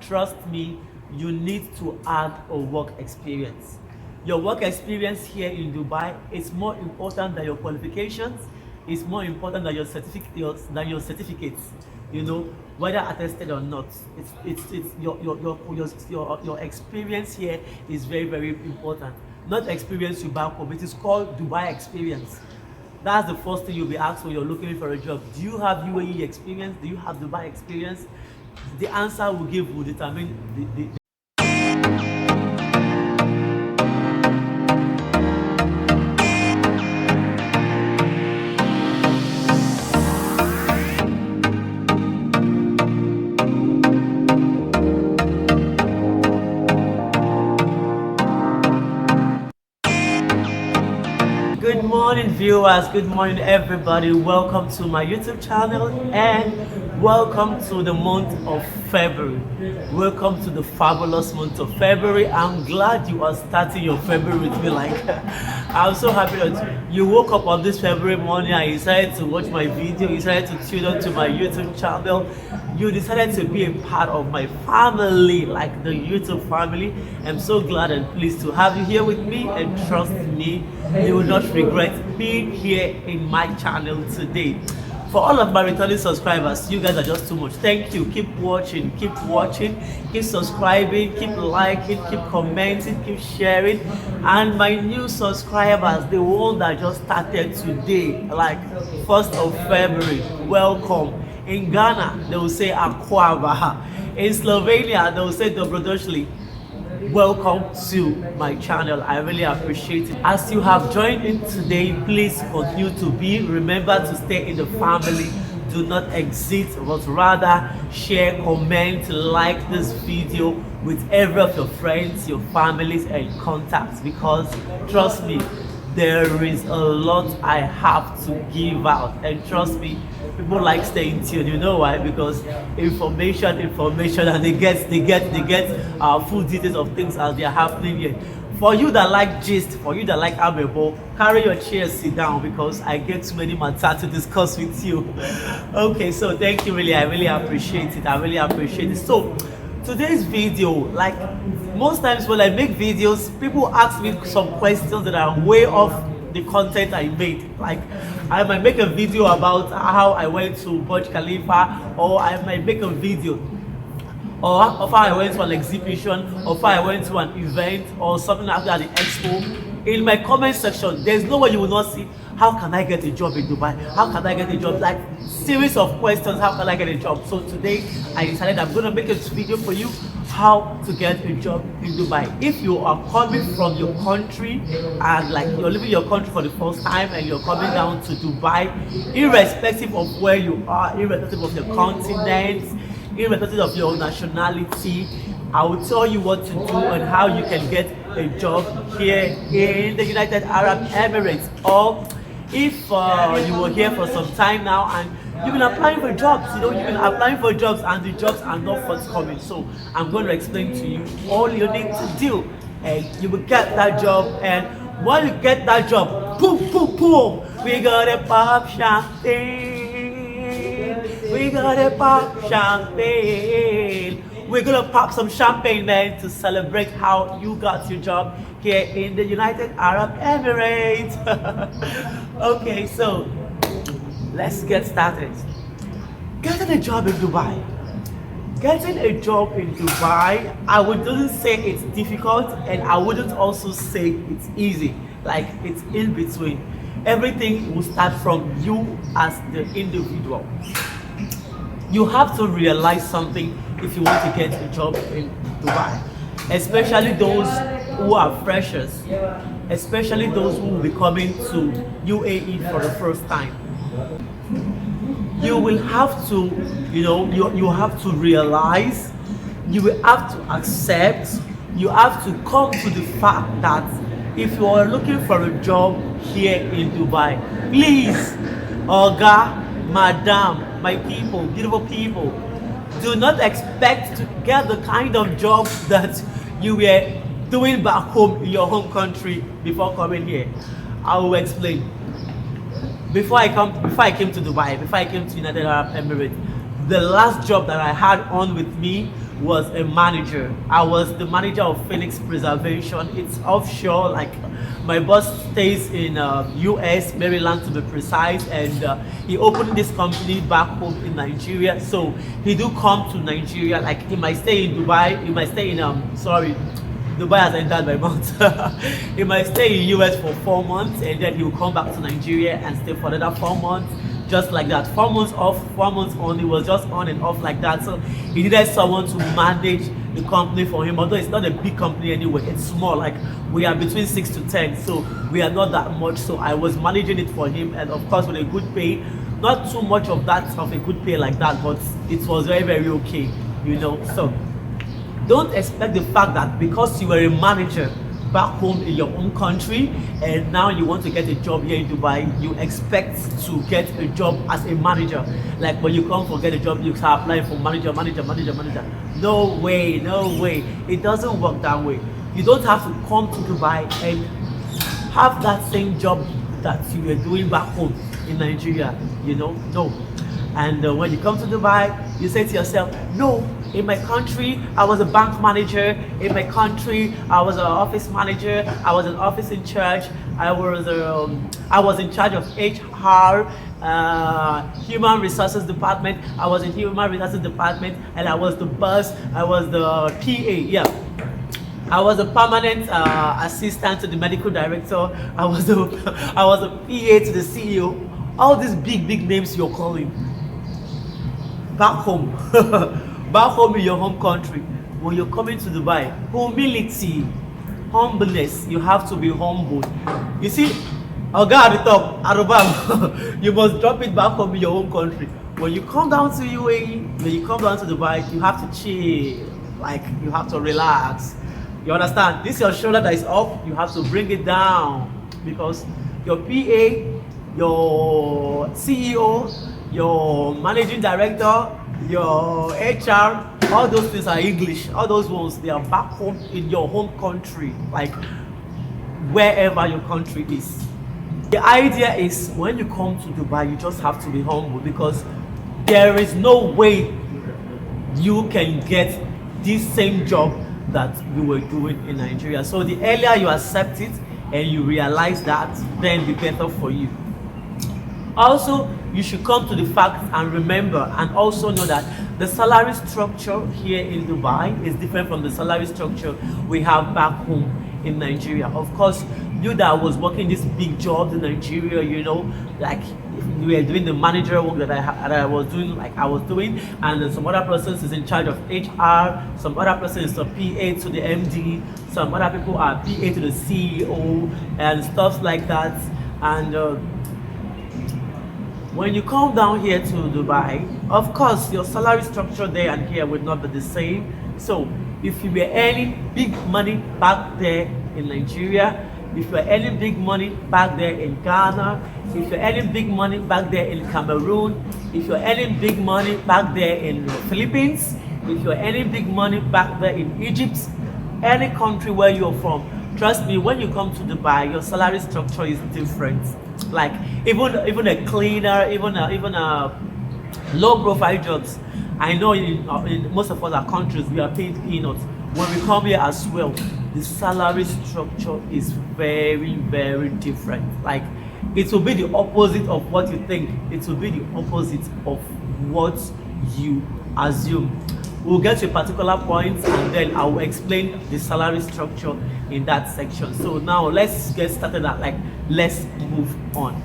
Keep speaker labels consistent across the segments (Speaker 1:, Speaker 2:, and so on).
Speaker 1: trust me, you need to add a work experience. Your work experience here in Dubai is more important than your qualifications. It's more important than your certificates. You know, whether attested or not. It's your experience here is very important. Not experience you back home. It is called Dubai experience. That's the first thing you'll be asked when you're looking for a job. Do you have UAE experience? Do you have Dubai experience? The answer we give will determine the Good morning, viewers. Good morning, everybody. Welcome to my YouTube channel and welcome to the month of February. Welcome to the fabulous month of February. I'm glad you are starting your February with me. I'm so happy that you woke up on this February morning and you decided to watch my video. You decided to tune on to my YouTube channel. You decided to be a part of my family, like the YouTube family. I'm so glad and pleased to have you here with me, and trust me, you will not regret being here in my channel today. For all of my returning subscribers, you guys are just too much. Thank you. Keep watching, keep subscribing, keep liking, keep commenting, keep sharing. And my new subscribers, the one that just started today, like 1st of February, welcome. In Ghana, they will say Akwaba. In Slovenia, they will say Dobrodošli. Welcome to my channel. I really appreciate it. As you have joined in today, please continue to be. Remember to stay in the family. Do not exit, but rather share, comment, like this video with every of your friends, your families, and contacts, because trust me, there is a lot I have to give out, and trust me, people like staying tuned. You know why? Because information, and they get full details of things as they are happening here. For you that like gist, for you that like amebo, carry your chair, sit down, because I get too many matters to discuss with you. Okay, so thank you, I really appreciate it. So today's video, like most times when I make videos, people ask me some questions that are way off the content I made. Like I might make a video about how I went to Burj Khalifa, or I might make a video or how I went to an exhibition, or how I went to an event or something after the expo. In my comment section, there's no way you will not see how can I get a job in Dubai, how can I get a job, like series of questions, how can I get a job. So today I decided I'm going to make a video for you how to get a job in Dubai. If you are coming from your country and like you're leaving your country for the first time and you're coming down to Dubai, irrespective of where you are, irrespective of your continent, irrespective of your nationality, I will tell you what to do and how you can get a job here in the United Arab Emirates. Or if you were here for some time now and you've been applying for jobs, you've been applying for jobs and the jobs are not forthcoming. So I'm going to explain to you all you need to do, and you will get that job. And when you get that job, boom, we gotta pop champagne. We gotta pop champagne. We're gonna pop some champagne, man, to celebrate how you got your job here in the United Arab Emirates. Okay, so let's get started. Getting a job in Dubai. Getting a job in Dubai, I wouldn't say it's difficult, and I wouldn't also say it's easy. Like, it's in between. Everything will start from you as the individual. You have to realize something if you want to get a job in Dubai, especially those who are freshers, especially those who will be coming to UAE for the first time. You will have to, you have to realize, you will have to accept, you have to come to the fact that if you are looking for a job here in Dubai, please, Oga, Madam, my people, beautiful people, do not expect to get the kind of job that you were doing back home in your home country before coming here. I will explain. Before I came to Dubai, before I came to United Arab Emirates, the last job that I had on with me was a manager. I was the manager of Phoenix Preservation. It's offshore. Like my boss stays in US, Maryland to be precise, and he opened this company back home in Nigeria. So he do come to Nigeria. Like he might stay in Dubai. He might stay in sorry. Dubai has entered my month. He might stay in US for 4 months and then he'll come back to Nigeria and stay for another 4 months. Just like that. 4 months off, 4 months on. It was just on and off like that. So he needed someone to manage the company for him. Although it's not a big company anyway, it's small. Like we are between 6 to 10, so we are not that much. So I was managing it for him, and of course with a good pay. Not too much of that of a good pay like that, but it was very, very okay, you know. So don't expect the fact that because you were a manager back home in your own country and now you want to get a job here in Dubai, you expect to get a job as a manager. Like when you come for get a job, you start applying for manager. No way, no way. It doesn't work that way. You don't have to come to Dubai and have that same job that you were doing back home in Nigeria, you know. No. And when you come to Dubai, you say to yourself, no, in my country, I was a bank manager. In my country, I was an office manager. I was an office in charge. I was in charge of HR, human resources department. I was in human resources department, and I was the boss. I was the PA. Yeah. I was a permanent assistant to the medical director. I was a PA to the CEO. All these big names you're calling. Back home, back home in your home country, when you're coming to Dubai, humility, humbleness, you have to be humble. You see, Oga at the top, Arubam, you must drop it back home in your home country. When you come down to UAE, when you come down to Dubai, you have to chill, like you have to relax. You understand? This is your shoulder that is up, you have to bring it down because your PA, your CEO, your managing director, your HR, all those things are English. All those ones, they are back home in your home country, like wherever your country is. The idea is when you come to Dubai, you just have to be humble because there is no way you can get this same job that you were doing in Nigeria. So the earlier you accept it and you realize that, then the better for you. Also, you should come to the fact and remember and also know that the salary structure here in Dubai is different from the salary structure we have back home in Nigeria. Of course, you that was working these big jobs in Nigeria, you know, like you were doing the managerial work that I was doing, and then some other person is in charge of HR, some other person is a PA to the MD, some other people are PA to the CEO and stuff like that. And when you come down here to Dubai, of course, your salary structure there and here would not be the same. So if you were earning big money back there in Nigeria, if you're earning big money back there in Ghana, if you're earning big money back there in Cameroon, if you're earning big money back there in the Philippines, if you're earning big money back there in Egypt, any country where you're from, trust me, when you come to Dubai, your salary structure is different. Like even a cleaner, even a low profile jobs. I know in most of other countries we are paid peanuts. When we come here as well, the salary structure is very, very different. Like it will be the opposite of what you think. It will be the opposite of what you assume. We'll get to a particular point and then I will explain the salary structure in that section. So now let's get started let's move on.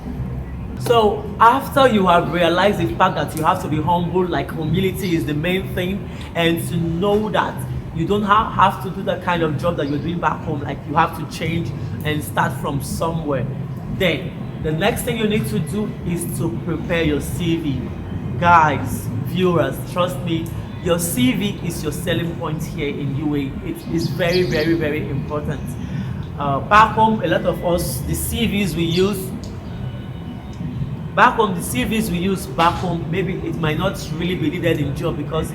Speaker 1: So after you have realized the fact that you have to be humble, like humility is the main thing, and to know that you don't have to do that kind of job that you're doing back home, like you have to change and start from somewhere. Then the next thing you need to do is to prepare your CV. Guys, viewers, trust me, your CV is your selling point here in UAE. It is very, very, very important. Back home, a lot of us, the CVs we use back home, maybe it might not really be needed in job because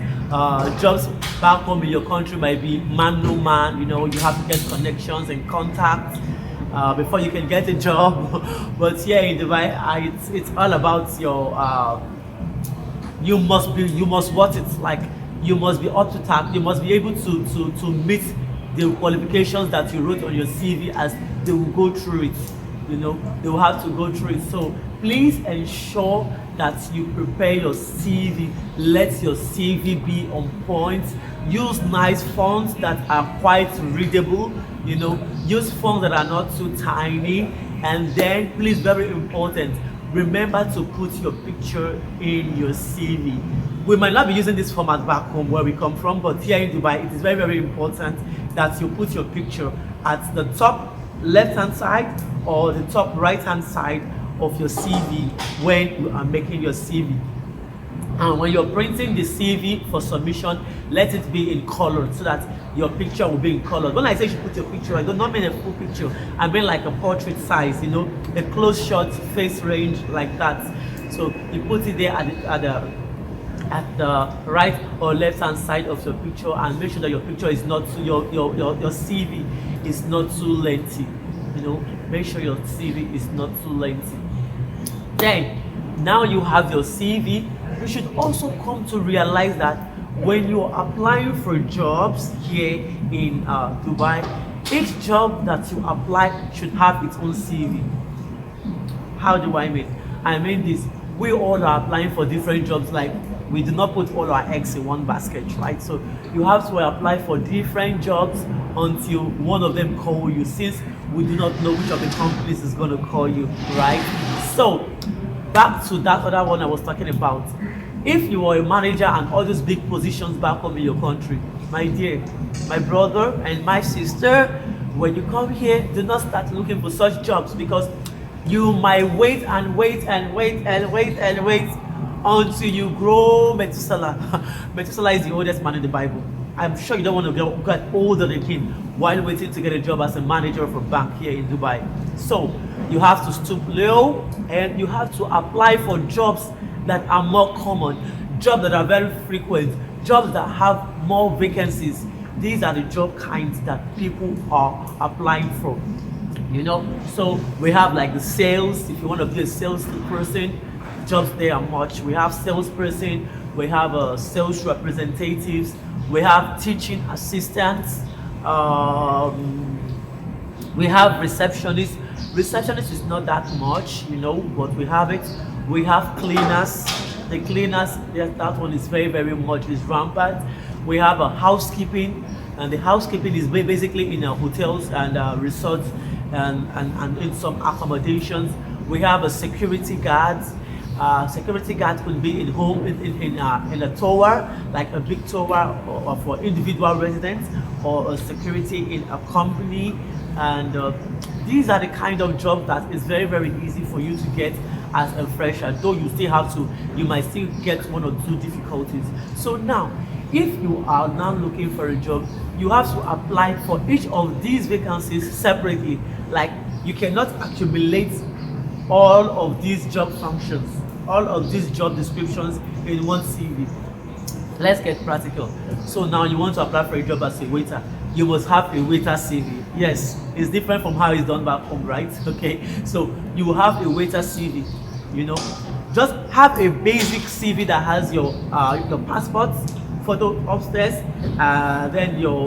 Speaker 1: jobs back home in your country might be man no man. You know, you have to get connections and contacts before you can get a job. But here in Dubai, it's all about your you must worth it. Like you must be up to task. You must be able to meet the qualifications that you wrote on your CV, as they will go through it. They will have to go through it. So please ensure that you prepare your CV. Let your CV be on point. Use nice fonts that are quite readable. Use fonts that are not too tiny. And then, please, very important, remember to put your picture in your CV. We might not be using this format back home where we come from, but here in Dubai, it is very, very important that you put your picture at the top left-hand side or the top right-hand side of your CV when you are making your CV. And when you're printing the CV for submission, let it be in color so that your picture will be in color. When I say you should put your picture, I do not mean a full picture. I mean like a portrait size, a close shot face range like that. So you put it there at the right or left hand side of your picture, and make sure that your picture is not too, your CV is not too lengthy. Make sure your CV is not too lengthy. Then, now you have your CV, you should also come to realize that when you're applying for jobs here in Dubai, each job that you apply should have its own CV. How do I mean? I mean this, we all are applying for different jobs. Like, we do not put all our eggs in one basket, right? So you have to apply for different jobs until one of them call you, since we do not know which of the companies is going to call you, right? So back to that other one I was talking about. If you are a manager and all those big positions back home in your country, my dear, my brother and my sister, when you come here, do not start looking for such jobs, because you might wait and wait and wait and wait and wait until you grow Methuselah. Methuselah is the oldest man in the Bible. I'm sure you don't want to get older than him while waiting to get a job as a manager of a bank here in Dubai. So you have to stoop low, and you have to apply for jobs that are more common, jobs that are very frequent, jobs that have more vacancies. These are the job kinds that people are applying for. So we have like the sales. If you want to be a sales person, jobs there are much. We have salesperson, we have sales representatives, we have teaching assistants, we have receptionists. Receptionist is not that much, but we have it. We have cleaners. The cleaners, that one is very, very much, is rampant. We have a housekeeping, and the housekeeping is basically in hotels and resorts and in some accommodations. We have a security guard. Security guard could be in home, in a tower, like a big tower, or for individual residents, or a security in a company. And these are the kind of jobs that is very, very easy for you to get as a fresher, though you might still get one or two difficulties. So now, if you are now looking for a job, you have to apply for each of these vacancies separately. Like, you cannot accumulate all of these job functions, all of these job descriptions in one CV. Let's get practical. So now you want to apply for a job as a waiter. You must have a waiter CV. Yes, it's different from how it's done back home, right? Okay, so you have a waiter CV. Just have a basic CV that has your passport photo upstairs, then your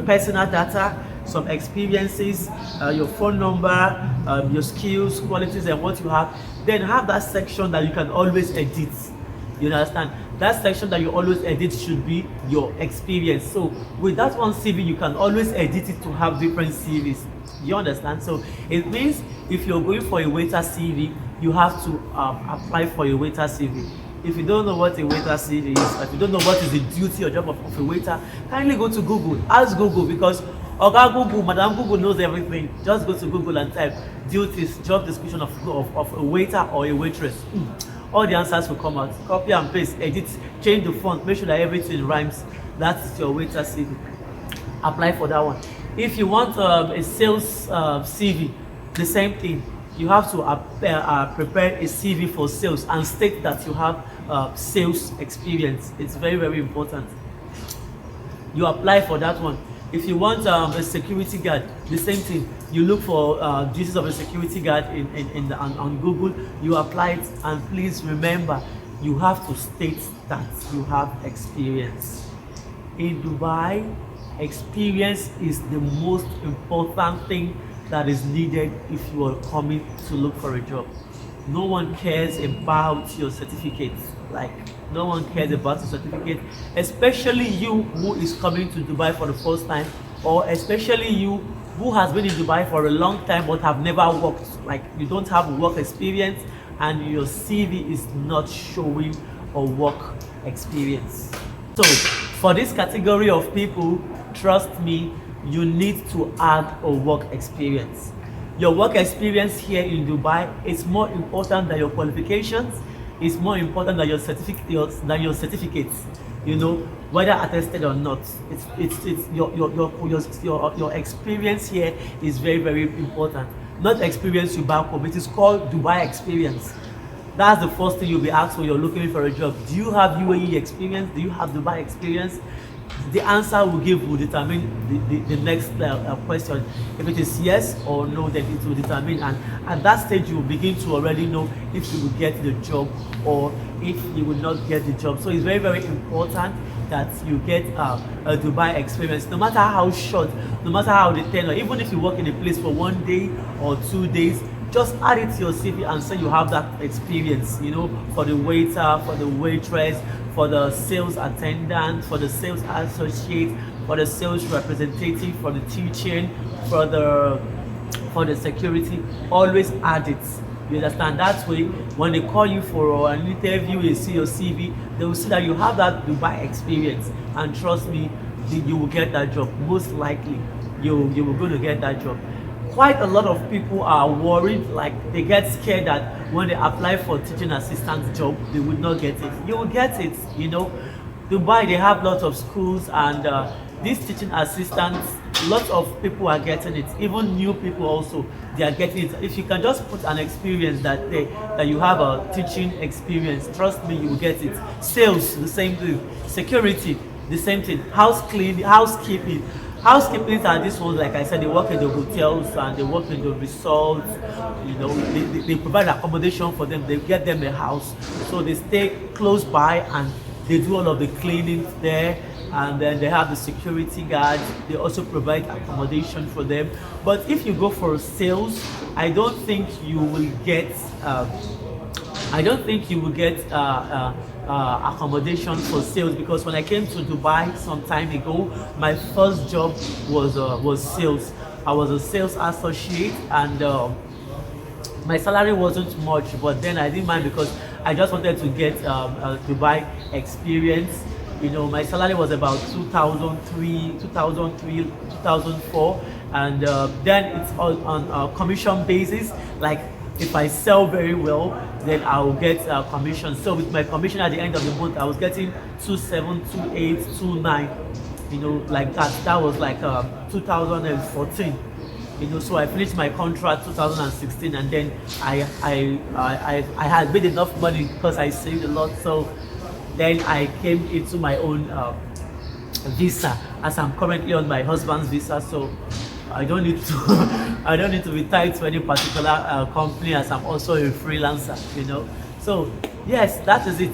Speaker 1: personal data, some experiences, your phone number, your skills, qualities, and what you have. Then have that section that you can always edit. You understand? That section that you always edit should be your experience. So with that one CV, you can always edit it to have different CVs. You understand? So it means if you're going for a waiter CV, you have to apply for a waiter CV. If you don't know what a waiter CV is, if you don't know what is the duty or job of a waiter, kindly go to Google. Ask Google, because Google, Madam Google knows everything. Just go to Google and type duties, job description of a waiter or a waitress. All the answers will come out. Copy and paste, edit, change the font, make sure that everything rhymes. That's your waiter CV. Apply for that one. If you want a sales CV, the same thing. You have to prepare a CV for sales and state that you have sales experience. It's very, very important. You apply for that one. If you want a security guard, the same thing. You look for duties of a security guard on Google. You apply it, and please remember, you have to state that you have experience. In Dubai, experience is the most important thing that is needed if you are coming to look for a job. No one cares about your certificates. Like, no one cares about your certificate, especially you who is coming to Dubai for the first time, or especially you who has been in Dubai for a long time but have never worked. Like, you don't have work experience and your CV is not showing a work experience. So for this category of people, trust me, you need to add a work experience. Your work experience here in Dubai is more important than your qualifications. It's more important than your certificates. You know, whether attested or not. It's your experience here is very important. Not experience you back home. It is called Dubai experience. That's the first thing you'll be asked when you're looking for a job. Do you have UAE experience? Do you have Dubai experience? The answer we give will determine the next question. If it is yes or no, then it will determine, and at that stage you will begin to already know if you will get the job or if you will not get the job. So it's very important that you get a Dubai experience, no matter how short, no matter how detailed, or even if you work in a place for 1 day or 2 days, just add it to your CV and say you have that experience, you know, for the waiter, for the waitress, for the sales attendant, for the sales associate, for the sales representative, for the teaching, for the security. Always add it. You understand? That way, when they call you for an interview, they see your CV, they will see that you have that Dubai experience, and trust me, you will get that job. Most likely, you will going to get that job. Quite a lot of people are worried, like they get scared that when they apply for teaching assistant job, they would not get it. You will get it, you know. Dubai, they have lots of schools, and these teaching assistants, lots of people are getting it. Even new people also, they are getting it. If you can just put an experience that you have a teaching experience, trust me, you will get it. Sales, the same thing. Security, the same thing. Housekeeping. Housekeeping are these ones, like I said, they work in the hotels and they work in the resorts. You know, they provide accommodation for them. They get them a house, so they stay close by and they do all of the cleaning there. And then they have the security guards. They also provide accommodation for them. But if you go for sales, I don't think you will get. Accommodation for sales, because when I came to Dubai some time ago, my first job was sales. I was a sales associate, and my salary wasn't much, but then I didn't mind because I just wanted to get a Dubai experience. You know, my salary was about 2003, 2004, and then it's on a commission basis. Like, if I sell very well, then I'll get a commission. So with my commission at the end of the month, I was getting 27, 28, 29, you know, like that. That was like 2014. You know, so I finished my contract 2016, and then I had made enough money because I saved a lot. So then I came into my own visa, as I'm currently on my husband's visa. So I don't need to I don't need to be tied to any particular company, as I'm also a freelancer, you know. So yes, that is it.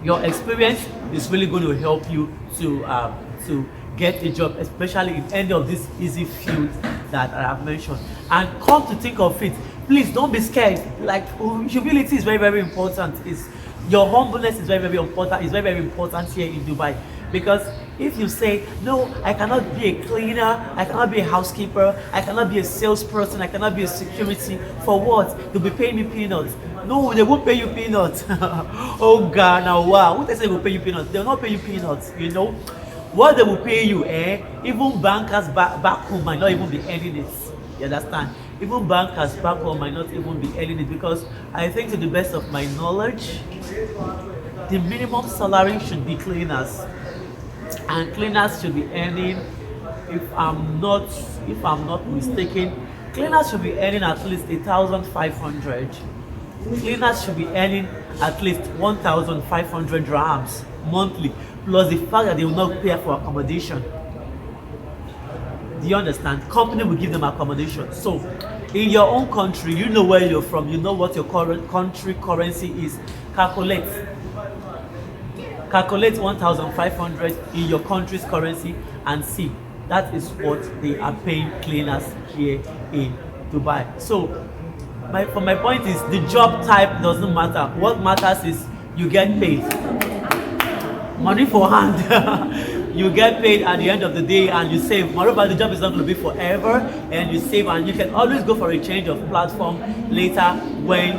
Speaker 1: Your experience is really going to help you to get a job, especially in any of these easy fields that I have mentioned. And come to think of it, please don't be scared. Like, humility is very important. Your humbleness is very important. It's very important here in Dubai. Because if you say, no, I cannot be a cleaner, I cannot be a housekeeper, I cannot be a salesperson, I cannot be a security, for what? They'll be paying me peanuts. No, they won't pay you peanuts. Oh God, now wow. What they say will pay you peanuts? They'll not pay you peanuts, you know. What they will pay you, even bankers back home might not even be earning it. You understand? Even bankers back home might not even be earning it, because I think, to the best of my knowledge, the minimum salary should be cleaners. And cleaners should be earning, if I'm not mistaken, cleaners should be earning at least 1,500. Cleaners should be earning at least 1,500 dirhams monthly, plus the fact that they will not pay for accommodation. Do you understand? Company will give them accommodation. So in your own country, you know where you're from, you know what your current country currency is. Calculate. calculate 1,500 in your country's currency and see. That is what they are paying cleaners here in Dubai. So my point is, the job type doesn't matter. What matters is you get paid. Money for hand. You get paid at the end of the day and you save. Moreover, the job is not going to be forever, and you save, and you can always go for a change of platform later when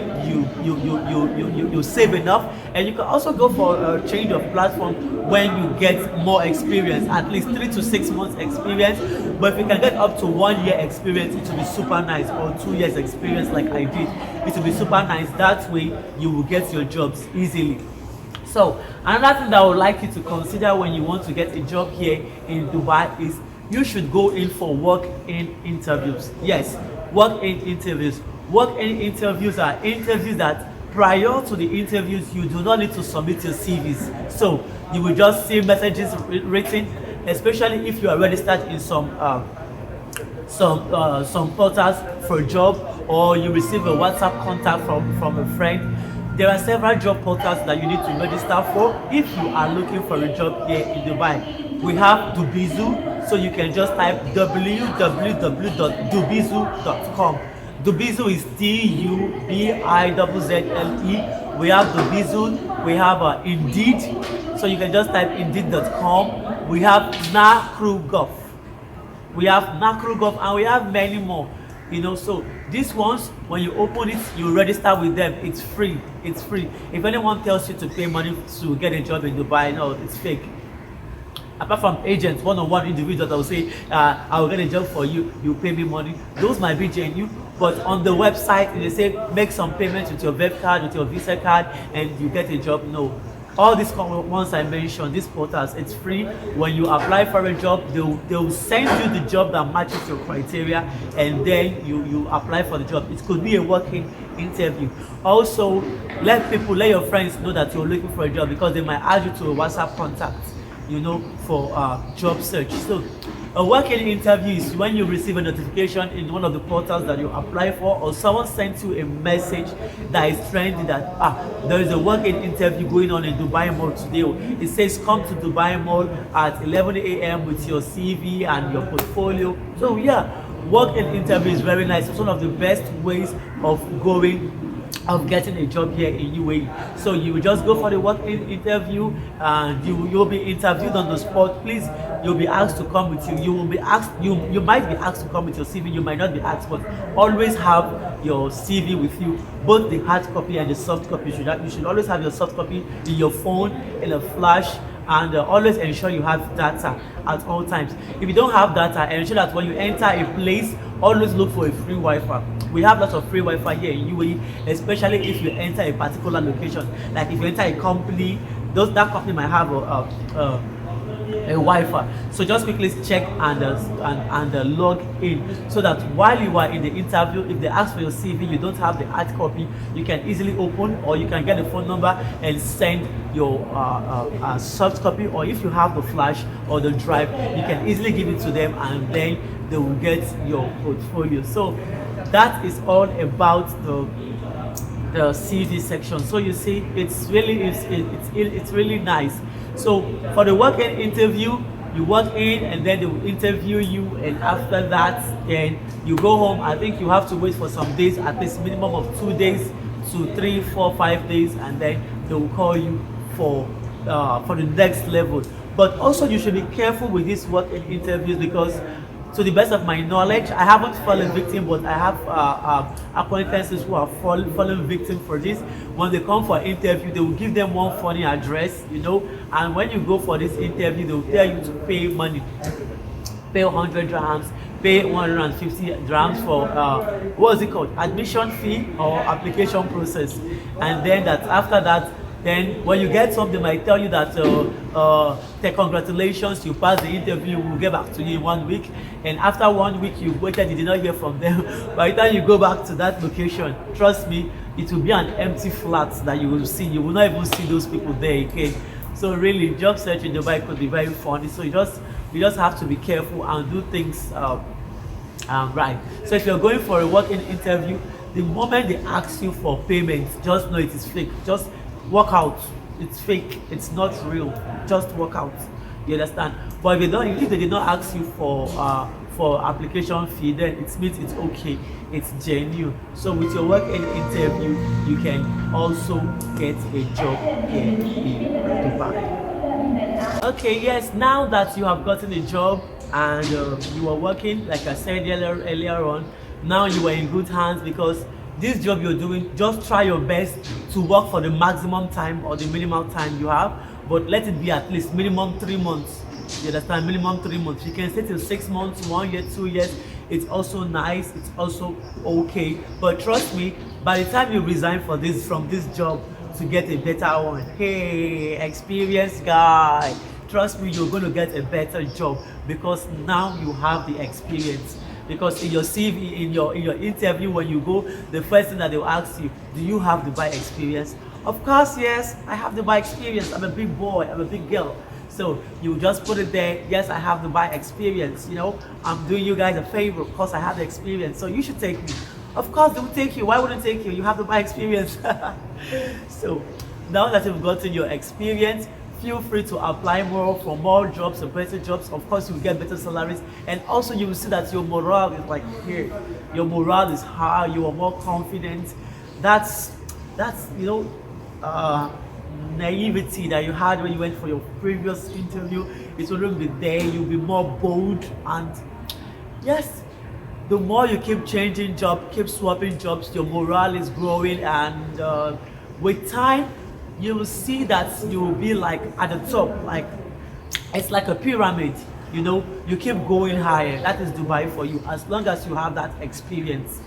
Speaker 1: you save enough. And you can also go for a change of platform when you get more experience, at least 3 to 6 months experience. But if you can get up to 1 year experience, it will be super nice, or 2 years experience like I did. It will be super nice. That way you will get your jobs easily. So another thing that I would like you to consider when you want to get a job here in Dubai is you should go in for walk-in interviews. Yes, walk-in interviews. Walk-in interviews are interviews that prior to the interviews you do not need to submit your CVs. So you will just see messages written, especially if you are registered in some portals for a job, or you receive a WhatsApp contact from a friend. There are several job portals that you need to register for if you are looking for a job here in Dubai. We have Dubizu, so you can just type www.dubizu.com. Dubizu is Dubizzle. We have Dubizu, we have Indeed, so you can just type Indeed.com. We have Nakrugov, we have Nakrugov, and we have many more. So these ones, when you open it, you register with them. It's free. It's free. If anyone tells you to pay money to get a job in Dubai, no, it's fake. Apart from agents, one-on-one individuals that will say, I will get a job for you, you pay me money. Those might be genuine, but on the website, they say make some payments with your Vev card, with your Visa card, and you get a job. No. All these ones I mentioned, these portals, it's free. When you apply for a job, they'll send you the job that matches your criteria, and then you apply for the job. It could be a working interview. Also, let your friends know that you're looking for a job, because they might add you to a WhatsApp contact, for job search. So a working interview is when you receive a notification in one of the portals that you apply for, or someone sends you a message that is trending that there is a working interview going on in Dubai Mall today. It says come to Dubai Mall at 11 a.m. with your CV and your portfolio. So yeah, working interview is very nice. It's one of the best ways of getting a job here in UAE. So you will just go for the work-in interview, and you'll be interviewed on the spot. Please, you'll be asked to come with you. You will be asked. You might be asked to come with your CV. You might not be asked, but always have your CV with you, both the hard copy and the soft copy. You should always have your soft copy in your phone, in a flash, and always ensure you have data at all times. If you don't have data, ensure that when you enter a place, always look for a free Wi-Fi. We have lots of free Wi-Fi here in UAE, especially if you enter a particular location. Like if you enter a company, that company might have a Wi-Fi. So just quickly check and log in, so that while you are in the interview, if they ask for your CV, you don't have the hard copy, you can easily open, or you can get the phone number and send your soft copy, or if you have the flash or the drive, you can easily give it to them, and then they will get your portfolio. So that is all about the CV section. So you see, it's really nice. So for the work-in interview, you work in, and then they will interview you, and after that, then you go home. I think you have to wait for some days, at least minimum of 2 days to 3, 4, 5 days, and then they will call you for the next level. But also you should be careful with these work-in interviews, because to the best of my knowledge, I haven't fallen victim, but I have acquaintances who are fallen victim for this. When they come for interview, they will give them one funny address, and when you go for this interview, they will tell you to pay money, pay 100 dirhams, pay 150 dirhams for what is it called, admission fee or application process, and then that after that, then when you get some, they might tell you that congratulations, you passed the interview, we'll get back to you in 1 week. And after 1 week, you waited, you did not hear from them. By the time you go back to that location, trust me, it will be an empty flat that you will see. You will not even see those people there again. So really, job search in Dubai could be very funny. So you just have to be careful and do things right. So if you're going for a working interview, the moment they ask you for payment, just know it is fake. Just walk out. it's fake, it's not real. Just work out. You understand? But if they did not ask you for application fee, then it means it's okay, it's genuine. So with your work and interview, you can also get a job here in Dubai. Okay, yes, now that you have gotten a job and you are working, like I said earlier on, now you are in good hands because this job you're doing, just try your best to work for the maximum time or the minimal time you have, but let it be at least minimum 3 months. You understand? Minimum 3 months. You can stay till 6 months, 1 year, 2 years. It's also nice, it's also okay. But trust me, by the time you resign from this job to get a better one, hey, experienced guy, trust me, you're going to get a better job because now you have the experience. Because in your CV, in your interview, when you go, the first thing that they'll ask you, do you have Dubai experience? Of course, yes, I have Dubai experience. I'm a big boy, I'm a big girl. So you just put it there, yes, I have Dubai experience. You know, I'm doing you guys a favor because I have the experience. So you should take me. Of course, they will take you. Why wouldn't they take you? You have Dubai experience. So now that you've gotten your experience, feel free to apply more for more jobs or better jobs. Of course, you'll get better salaries, and also you will see that your morale is like here. Your morale is high. You are more confident. That's you know, naivety that you had when you went for your previous interview. It wouldn't be there. You'll be more bold, and yes, the more you keep changing job, keep swapping jobs, your morale is growing, and with time you will see that you will be like at the top, like it's like a pyramid. You know, you keep going higher. That is Dubai for you. As long as you have that experience,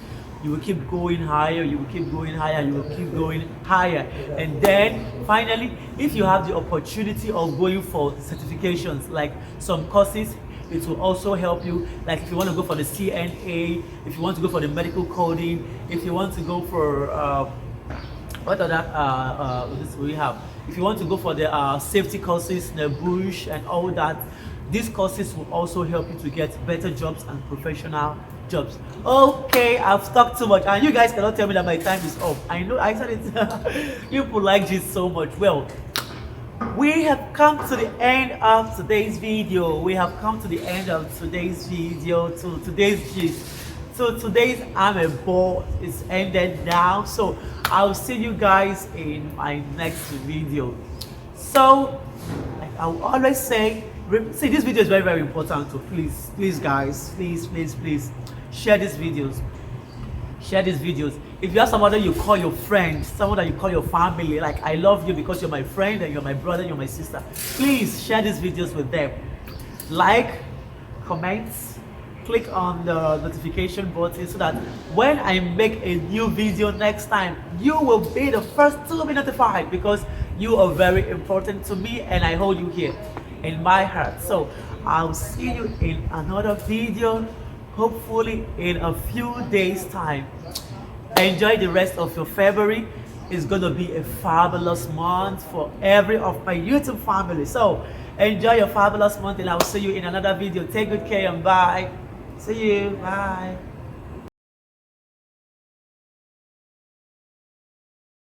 Speaker 1: you will keep going higher, you will keep going higher, you will keep going higher. And then finally, if you have the opportunity of going for certifications, like some courses, it will also help you. Like if you want to go for the CNA, if you want to go for the medical coding, if you want to go for what other this we have, if you want to go for the safety courses, the bush and all that, these courses will also help you to get better jobs and professional jobs. Okay, I've talked too much and you guys cannot tell me that my time is up. I know, I said it. You people like this so much. Well, we have come to the end of today's video. We have come to the end of today's video, to today's gist. So today's I'm a ball is ended now. So I'll see you guys in my next video. So like I will always say, see, this video is very, very important. So please guys, please share these videos. Share these videos. If you have somebody you call your friend, someone that you call your family, like I love you because you're my friend and you're my brother, you're my sister, please share these videos with them. Like, comment, click on the notification button so that when I make a new video next time, you will be the first to be notified because you are very important to me and I hold you here in my heart. So I'll see you in another video, hopefully in a few days time. Enjoy the rest of your February. It's gonna be a fabulous month for every of my YouTube family. So enjoy your fabulous month and I'll see you in another video. Take good care and bye. See you. Bye.